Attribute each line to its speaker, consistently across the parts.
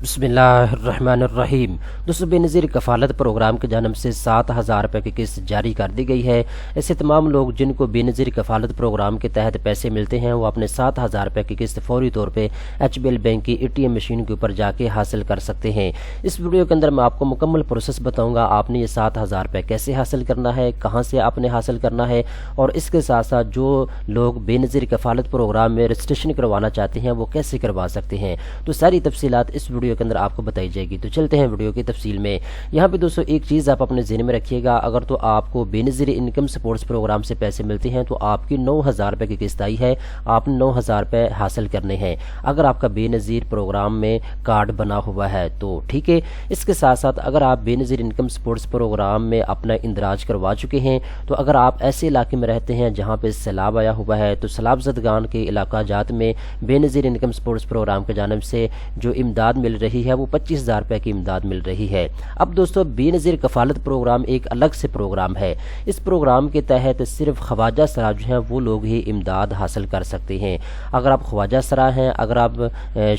Speaker 1: बिस्मिल्लाहिर्रहमानिर्रहीम। दोस्तों, बेनज़ीर कफ़ालत प्रोग्राम की जानब से 7,000 रुपये की किस्त जारी कर दी गई है। ऐसे तमाम लोग जिनको बेनज़ीर कफ़ालत प्रोग्राम के तहत पैसे मिलते हैं वो अपने 7,000 रुपये की किस्त फौरी तौर पे HBL बैंक की ATM मशीन के ऊपर जाके हासिल कर सकते हैं। इस वीडियो के अंदर मैं आपको मुकम्मल प्रोसेस बताऊँगा। आपने ये 7,000 रुपये कैसे हासिल करना है, कहाँ से आपने हासिल करना है, और इसके साथ साथ जो लोग बेनज़ीर कफ़ालत प्रोग्राम में रजिस्ट्रेशन करवाना चाहते हैं वो कैसे करवा सकते हैं। तो सारी तफसीलात इस वीडियो के अंदर आपको बताई जाएगी। तो चलते हैं वीडियो की तफसील में। यहाँ पे दोस्तों एक चीज़ आप अपने ज़हन में रखिएगा, अगर तो आपको बेनज़ीर इनकम सपोर्ट्स प्रोग्राम से पैसे मिलते हैं तो आपकी 9,000 रुपये की किस्त आई है, आपने 9,000 रुपये हासिल करने हैं। अगर आपका बेनज़ीर प्रोग्राम में कार्ड बना हुआ है तो ठीक है। इसके साथ साथ अगर आप बेनज़ीर इनकम सपोर्ट्स प्रोग्राम में अपना इंदराज करवा चुके हैं, तो अगर आप ऐसे इलाके में रहते हैं जहाँ पर सैलाब आया हुआ है, तो सैलाब ज़दगान के इलाका जात में बेनज़ीर इनकम सपोर्ट्स प्रोग्राम की जानब से जो इमदाद मिल रही है वो 25,000 रुपये की इमदाद मिल रही है। अब दोस्तों, बेनज़ीर कफ़ालत प्रोग्राम एक अलग से प्रोग्राम है। इस प्रोग्राम के तहत सिर्फ ख्वाजा सरा जो हैं वो लोग ही इमदाद हासिल कर सकते हैं। अगर आप ख्वाजा सरा हैं, अगर आप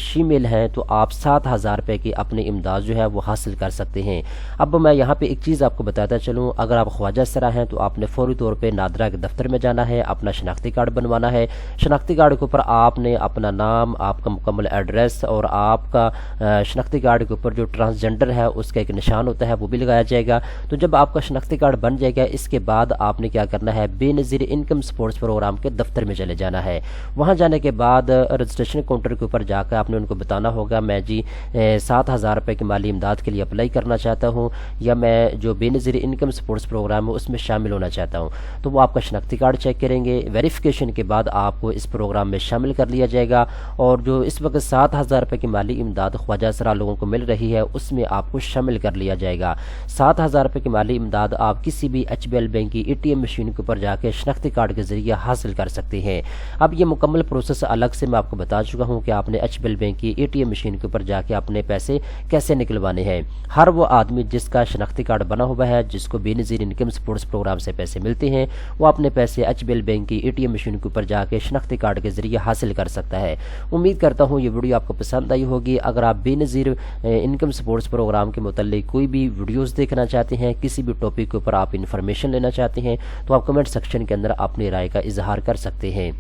Speaker 1: शीमेल हैं, तो आप 7,000 रुपये की अपनी इमदाद जो है वो हासिल कर सकते हैं। अब मैं यहाँ पे एक चीज़ आपको बताता चलूँ, अगर आप ख्वाजा सरा हैं तो आपने फौरी तौर पर नादरा के दफ्तर में जाना है, अपना शनाख्ती कार्ड बनवाना है। शनाख्ती कार्ड के ऊपर आपने अपना नाम, आपका मुकम्मल एड्रेस और आपका शनाख्ती कार्ड के ऊपर जो ट्रांसजेंडर है उसका एक निशान होता है वो भी लगाया जाएगा। तो जब आपका शनाख्ती कार्ड बन जाएगा, इसके बाद आपने क्या करना है, बेनज़ीर इनकम सपोर्ट्स प्रोग्राम के दफ्तर में चले जाना है। वहाँ जाने के बाद रजिस्ट्रेशन काउंटर के ऊपर जाकर आपने उनको बताना होगा, मैं जी 7,000 रुपये की माली इमदाद के लिए अप्लाई करना चाहता हूँ, या मैं जो बेनज़ीर इनकम सपोर्ट्स प्रोग्राम है उसमें शामिल होना चाहता हूँ। तो वो आपका शनाख्ती कार्ड चेक करेंगे, वेरिफिकेशन के बाद आपको इस प्रोग्राम में शामिल कर लिया जाएगा। और जो इस वक्त 7,000 रुपये की माली इमदाद ख्वाजा सरा लोगों को मिल रही है उसमें आपको शामिल कर लिया जाएगा। 7,000 रुपये की माली इमदाद आप किसी भी HBL बैंक की ATM मशीन के ऊपर जाके शनाख्ती कार्ड के जरिए हासिल कर सकते हैं। अब ये मुकम्मल प्रोसेस अलग से मैं आपको बता चुका हूँ कि आपने HBL बैंक की ATM मशीन के ऊपर जाके अपने पैसे कैसे निकलवाने हैं। हर वो आदमी जिसका शनाख्ती कार्ड बना हुआ है, जिसको बेनज़ीर इनकम सपोर्ट्स प्रोग्राम से पैसे मिलते हैं, वो अपने पैसे HBL बैंक की ATM मशीन के ऊपर जाके शनाख्ती कार्ड के जरिए हासिल कर सकता है। उम्मीद करता हूँ ये वीडियो आपको पसंद आई होगी। अगर आप बेनज़ीर इनकम सपोर्ट्स प्रोग्राम के मुताल्लिक कोई भी वीडियोस देखना चाहते हैं, किसी भी टॉपिक के ऊपर आप इन्फॉर्मेशन लेना चाहते हैं, तो आप कमेंट सेक्शन के अंदर अपनी राय का इजहार कर सकते हैं।